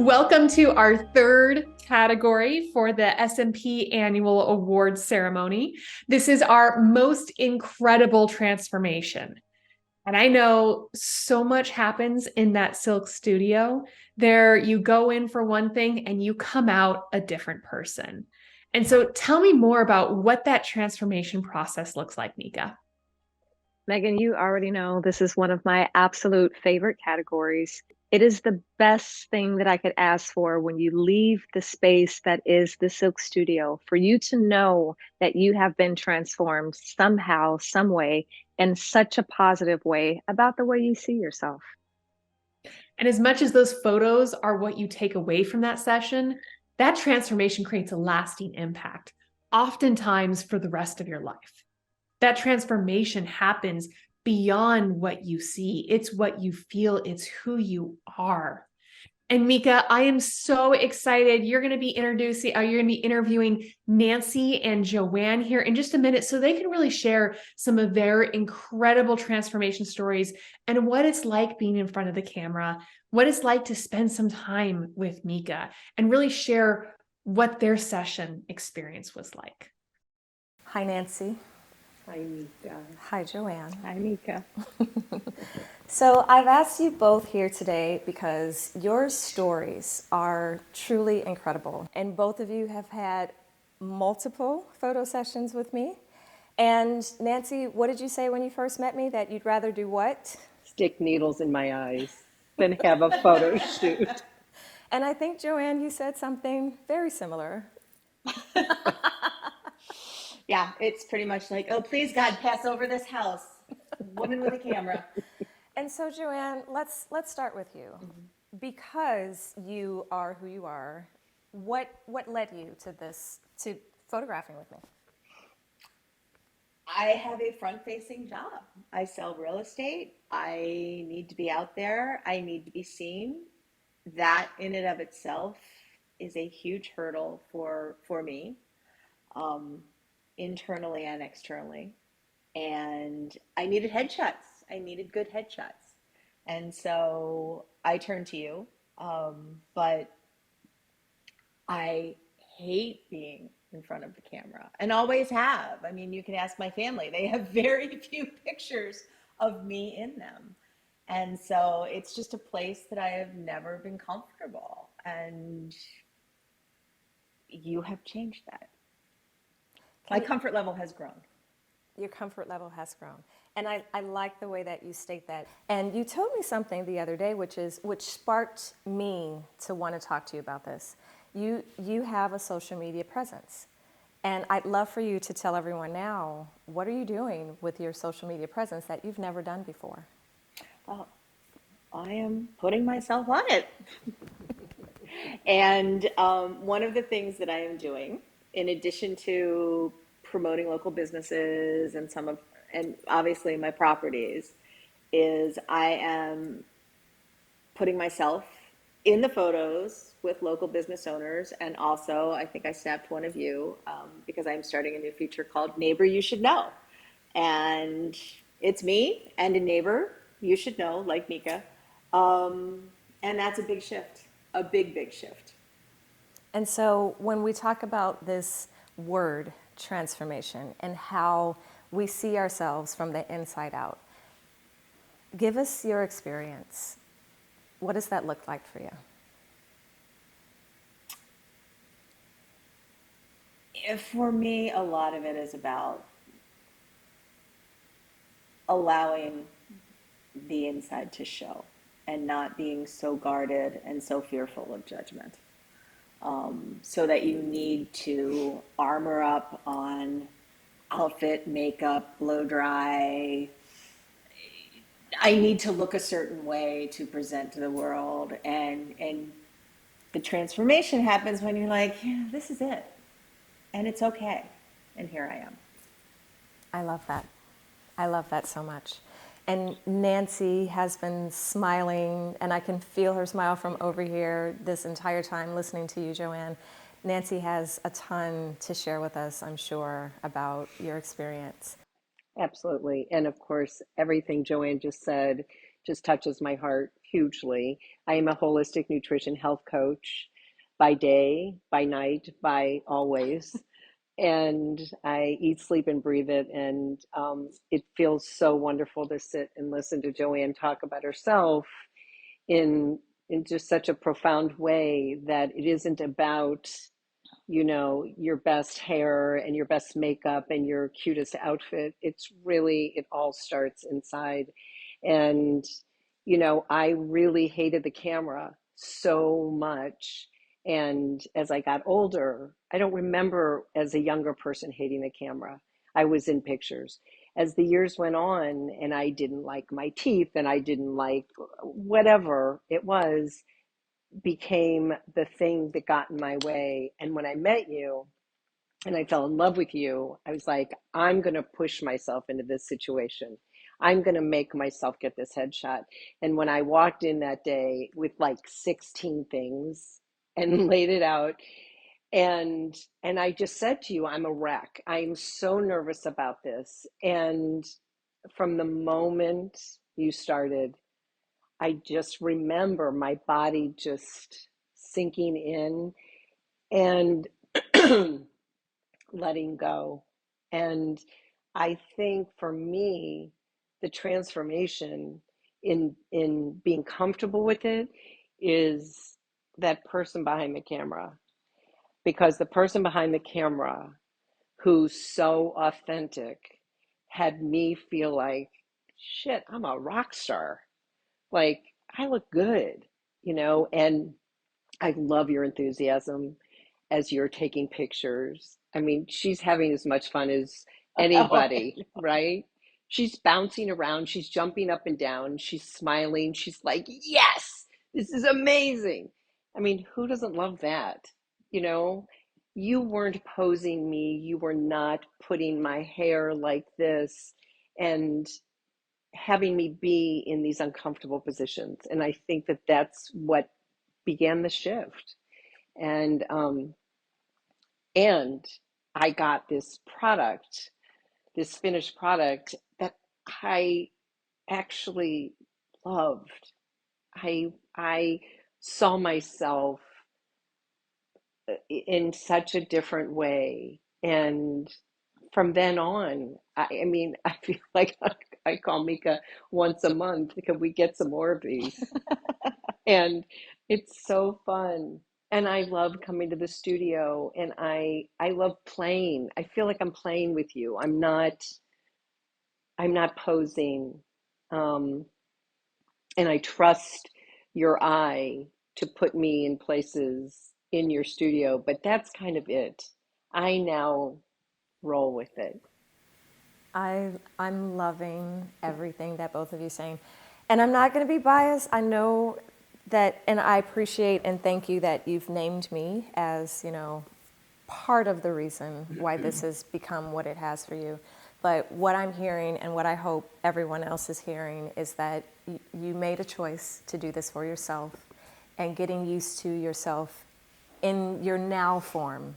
Welcome to our third category for the SMP annual awards ceremony. This is our most incredible transformation. And I know so much happens in that silk studio. There, you go in for one thing and you come out a different person. And so tell me more about what that transformation process looks like, Meka. Megan, you already know this is one of my absolute favorite categories. It is the best thing that I could ask for when you leave the space that is the Silk Studio, for you to know that you have been transformed somehow, some way, in such a positive way about the way you see yourself. And as much as those photos are what you take away from that session, that transformation creates a lasting impact, oftentimes for the rest of your life. That transformation happens beyond what you see. It's what you feel, it's who you are. And Meka, I am so excited. You're going to be interviewing Nancy and Joanne here in just a minute so they can really share some of their incredible transformation stories and what it's like being in front of the camera, what it's like to spend some time with Meka and really share what their session experience was like. Hi, Nancy. Hi, Meka. Hi, Joanne. Hi, Meka. So I've asked you both here today because your stories are truly incredible. And both of you have had multiple photo sessions with me. And Nancy, what did you say when you first met me? That you'd rather do what? Stick needles in my eyes than have a photo shoot. And I think, Joanne, you said something very similar. Yeah, it's pretty much like, oh, please God, pass over this house. Woman with a camera. And so, Joanne, let's start with you. Because you are who you are, what led you to photographing with me? I have a front-facing job. I sell real estate. I need to be out there. I need to be seen. That in and of itself is a huge hurdle for me, internally and externally. And I needed headshots. I needed good headshots. And so I turned to you. But I hate being in front of the camera and always have. I mean, you can ask my family, they have very few pictures of me in them. And so it's just a place that I have never been comfortable. And you have changed that. My comfort level has grown. Your comfort level has grown. And I like the way that you state that. And you told me something the other day, which sparked me to want to talk to you about this. You have a social media presence. And I'd love for you to tell everyone now, what are you doing with your social media presence that you've never done before? Well, I am putting myself on it. And one of the things that I am doing, in addition to promoting local businesses and obviously my properties, is I am putting myself in the photos with local business owners. And also, I think I snapped one of you because I'm starting a new feature called Neighbor You Should Know. And it's me and a neighbor you should know, like Meka. And that's a big shift, a big, big shift. And so when we talk about this word transformation and how we see ourselves from the inside out, give us your experience. What does that look like for you? For me, a lot of it is about allowing the inside to show and not being so guarded and so fearful of judgment. So that you need to armor up on outfit, makeup, blow dry. I need to look a certain way to present to the world. And the transformation happens when you're like, yeah, this is it. And it's okay. And here I am. I love that. I love that so much. And Nancy has been smiling, and I can feel her smile from over here this entire time listening to you, Joanne. Nancy has a ton to share with us, I'm sure, about your experience. Absolutely. And of course, everything Joanne just said just touches my heart hugely. I am a holistic nutrition health coach by day, by night, by always. And I eat, sleep, and breathe it. And it feels so wonderful to sit and listen to Joanne talk about herself in in just such a profound way, that it isn't about, you know, your best hair and your best makeup and your cutest outfit. It's really, it all starts inside. And, you know, I really hated the camera so much. And as I got older, I don't remember as a younger person hating the camera. I was in pictures. As the years went on and I didn't like my teeth and I didn't like whatever it was, became the thing that got in my way. And when I met you and I fell in love with you, I was like, I'm going to push myself into this situation. I'm going to make myself get this headshot. And when I walked in that day with like 16 things and laid it out, and I just said to you, I'm a wreck. I'm so nervous about this. And from the moment you started, I just remember my body just sinking in and letting go. And I think for me, the transformation in being comfortable with it is that person behind the camera. Because the person behind the camera who's so authentic had me feel like, shit, I'm a rock star. Like, I look good, you know, and I love your enthusiasm as you're taking pictures. I mean, she's having as much fun as anybody, right? She's bouncing around, she's jumping up and down, she's smiling, she's like, yes, this is amazing. I mean, who doesn't love that? You know, you weren't posing me, you were not putting my hair like this and having me be in these uncomfortable positions. And I think that that's what began the shift. And and I got this product, this finished product that I actually loved. I saw myself in such a different way. And from then on, I mean, I feel like I call Mika once a month because we get some more of these. And it's so fun. And I love coming to the studio and I love playing. I feel like I'm playing with you. I'm not posing. Um, and I trust your eye to put me in places in your studio, but that's kind of it. I now roll with it. I'm loving everything that both of you saying. And I'm not going to be biased. I know that, and I appreciate and thank you that you've named me as, you know, part of the reason why this has become what it has for you. But what I'm hearing and what I hope everyone else is hearing is that you made a choice to do this for yourself, and getting used to yourself in your now form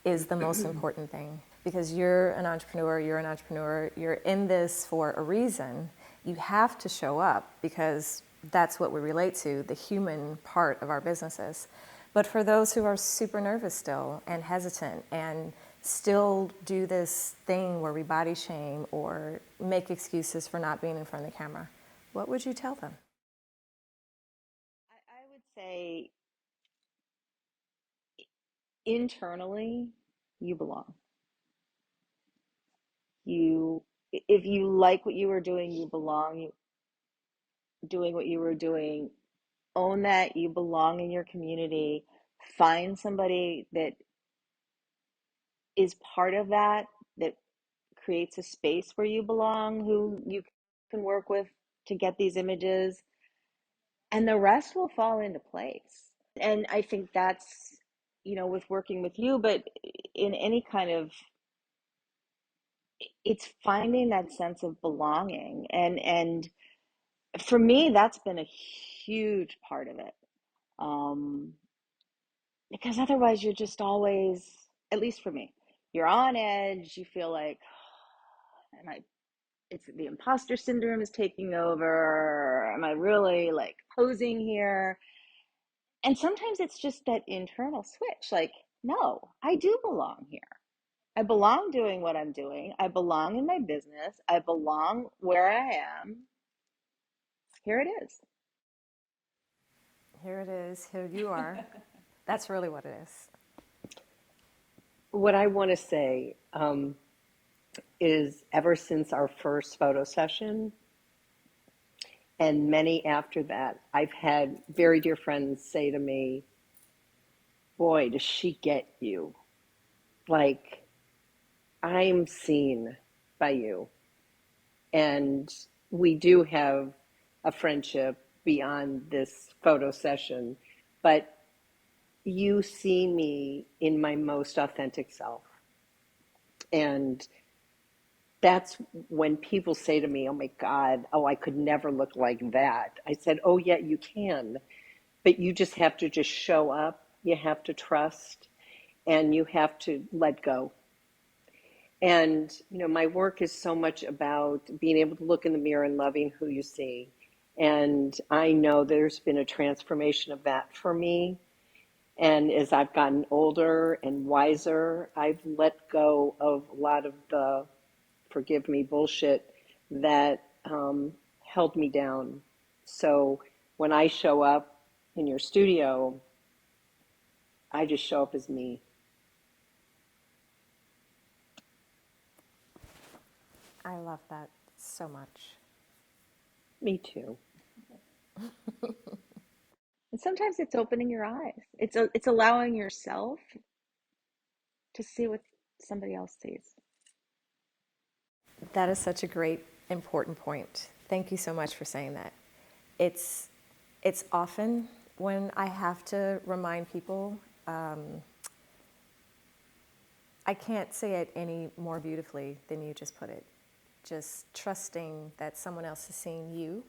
is the most important thing. Because you're an entrepreneur, you're in this for a reason. You have to show up because that's what we relate to, the human part of our businesses. But for those who are super nervous still and hesitant and still do this thing where we body shame or make excuses for not being in front of the camera, what would you tell them? I would say internally, you belong. You, if you like what you were doing, you belong. Doing what you were doing, own that you belong in your community. Find somebody that is part of that, that creates a space where you belong, who you can work with to get these images, and the rest will fall into place. And I think that's, you know, with working with you, but in any kind of, it's finding that sense of belonging. And for me, that's been a huge part of it. Um, because otherwise you're just always, at least for me, you're on edge. You feel like, am I it's the imposter syndrome is taking over. Am I really like posing here? And sometimes it's just that internal switch. Like, no, I do belong here. I belong doing what I'm doing. I belong in my business. I belong where I am. Here it is. Here it is. Here you are. That's really what it is. What I want to say is ever since our first photo session and many after that, I've had very dear friends say to me, boy, does she get you? Like, I'm seen by you. And we do have a friendship beyond this photo session, but you see me in my most authentic self. And that's when people say to me, oh my God, oh, I could never look like that. I said, oh yeah, you can, but you just have to just show up. You have to trust and you have to let go. And, you know, my work is so much about being able to look in the mirror and loving who you see. And I know there's been a transformation of that for me. And as I've gotten older and wiser, I've let go of a lot of the, forgive me, bullshit that held me down. So when I show up in your studio, I just show up as me. I love that so much. Me too. And sometimes it's opening your eyes. It's allowing yourself to see what somebody else sees. That is such a great, important point. Thank you so much for saying that. It's often when I have to remind people, I can't say it any more beautifully than you just put it. Just trusting that someone else is seeing you,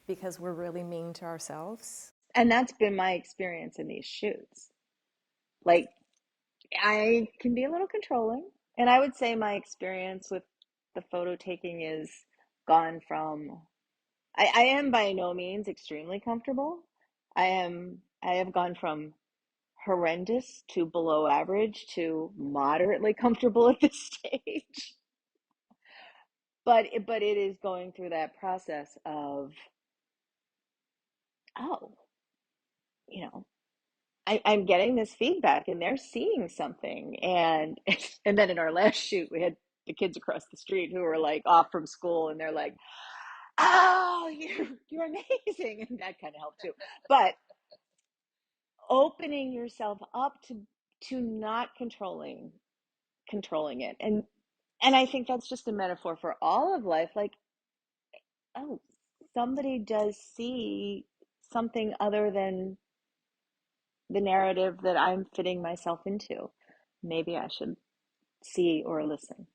because we're really mean to ourselves. And that's been my experience in these shoots. Like, I can be a little controlling. And I would say my experience with the photo taking is gone from, I am by no means extremely comfortable. I have gone from horrendous to below average to moderately comfortable at this stage. But it is going through that process of, oh, you know, I'm getting this feedback and they're seeing something. And then in our last shoot, we had the kids across the street who were like off from school and they're like, oh, you're amazing. And that kind of helped too. But opening yourself up to not controlling it. And I think that's just a metaphor for all of life. Like, oh, somebody does see something other than the narrative that I'm fitting myself into. Maybe I should see or listen.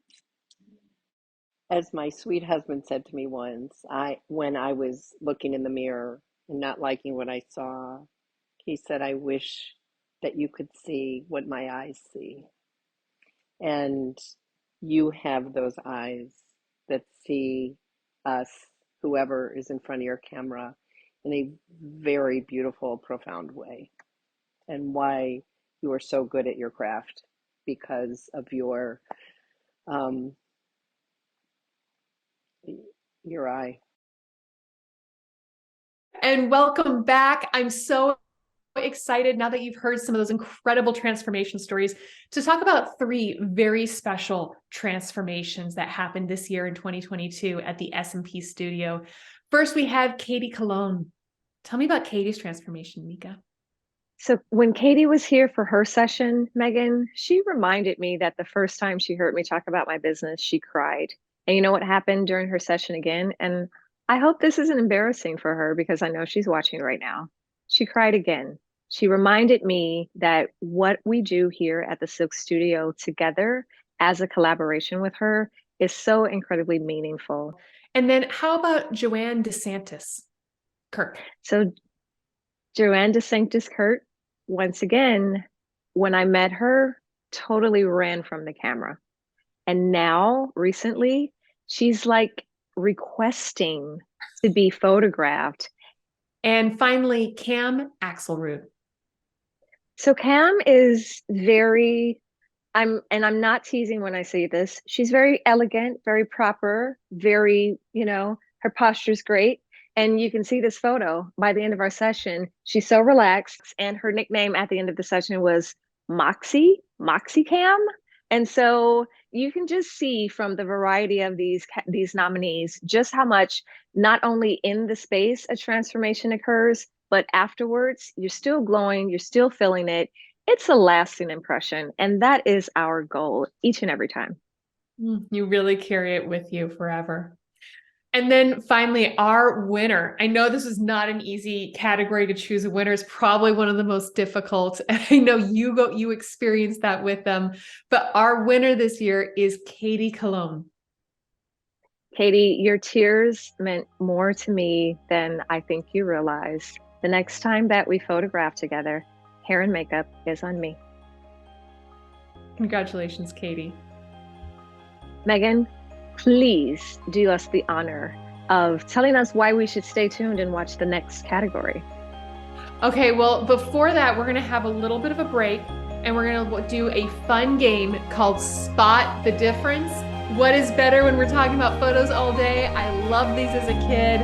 As my sweet husband said to me once, when I was looking in the mirror and not liking what I saw, he said, I wish that you could see what my eyes see. And you have those eyes that see us, whoever is in front of your camera, in a very beautiful, profound way. And why you are so good at your craft, because of your eye. And welcome back. I'm so excited now that you've heard some of those incredible transformation stories to talk about 3 very special transformations that happened this year in 2022 at the SMP studio. First, we have Katie Cologne. Tell me about Katie's transformation, Meka. So when Katie was here for her session, Megan, she reminded me that the first time she heard me talk about my business, she cried. And you know what happened during her session again? And I hope this isn't embarrassing for her because I know she's watching right now. She cried again. She reminded me that what we do here at the Silk Studio together as a collaboration with her is so incredibly meaningful. And then how about Joanne DeSanctis? Kirk. So Joanne DeSanctis Kirk, once again, when I met her, totally ran from the camera. And now, recently, She's like requesting to be photographed. And finally, Cam Axelrod. So Cam is very, I'm not teasing when I say this. She's very elegant, very proper, very, her posture's great. And you can see this photo by the end of our session. She's so relaxed, and her nickname at the end of the session was Moxie Cam. And so you can just see from the variety of these nominees just how much not only in the space a transformation occurs, but afterwards you're still glowing, you're still feeling it. It's a lasting impression, and that is our goal each and every time. You really carry it with you forever. And then finally, our winner. I know this is not an easy category to choose a winner. It's probably one of the most difficult. And I know you experienced that with them. But our winner this year is Katie Cologne. Katie, your tears meant more to me than I think you realize. The next time that we photograph together, hair and makeup is on me. Congratulations, Katie. Megan, please do us the honor of telling us why we should stay tuned and watch the next category. Okay, well, before that, we're going to have a little bit of a break, and we're going to do a fun game called Spot the Difference. What is better when we're talking about photos all day? I loved these as a kid.